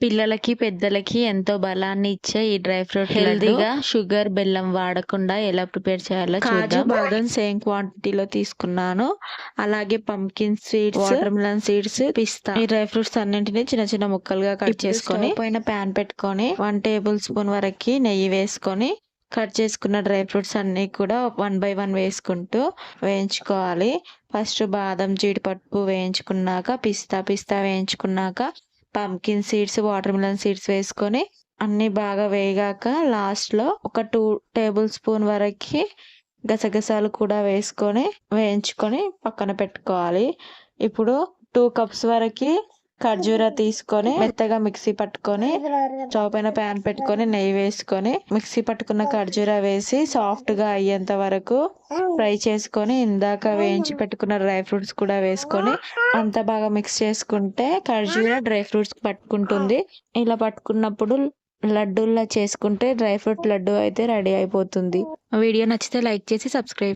పిల్లలకి, పెద్దలకి ఎంతో బలాన్ని ఇచ్చే ఈ డ్రై ఫ్రూట్ హెల్తీగా షుగర్, బెల్లం వాడకుండా ఎలా ప్రిపేర్ చేయాలో కాజు, చూద్దాం. బాదం సేమ్ క్వాంటిటీలో తీసుకున్నాను. అలాగే pumpkin seeds, watermelon seeds, పిస్తా ఈ డ్రై ఫ్రూట్స్ అన్నింటినీ చిన్న చిన్న ముక్కలుగా కట్ చేసుకొని పైన ప్యాన్ పెట్టుకొని 1 టేబుల్ స్పూన్ వరకు నెయ్యి వేసుకొని కట్ చేసుకున్న డ్రై ఫ్రూట్స్ అన్నీ కూడా 1 బై 1 వేసుకుంటూ వేయించుకోవాలి. ఫస్ట్ బాదం, జీడిపప్పు వేయించుకున్నాక పిస్తా వేయించుకున్నాక pumpkin seeds, watermelon seeds వేసుకొని అన్నీ బాగా వేగాక లాస్ట్‌లో ఒక 2 టేబుల్ స్పూన్ వరకి గసగసాలు కూడా వేసుకొని వేయించుకొని పక్కన పెట్టుకోవాలి. ఇప్పుడు 2 కప్స్ వరకి ఖర్జూర తీసుకొని మెత్తగా మిక్సీ పట్టుకొని స్టవ్ పైన ప్యాన్ పెట్టుకొని నెయ్యి వేసుకొని మిక్సీ పట్టుకున్న ఖర్జూర వేసి సాఫ్ట్‌గా అయ్యేంత వరకు ఫ్రై చేసుకొని ఇందాక వేయించి పెట్టుకున్న డ్రై ఫ్రూట్స్ కూడా వేసుకొని అంతా బాగా మిక్స్ చేసుకుంటే ఖర్జూర డ్రై ఫ్రూట్స్‌కి పట్టుకుంటుంది. ఇలా పట్టుకున్నప్పుడు లడ్డూల్లా చేసుకుంటే డ్రై ఫ్రూట్ లడ్డు అయితే రెడీ అయిపోతుంది. వీడియో నచ్చితే లైక్ చేసి సబ్స్క్రైబ్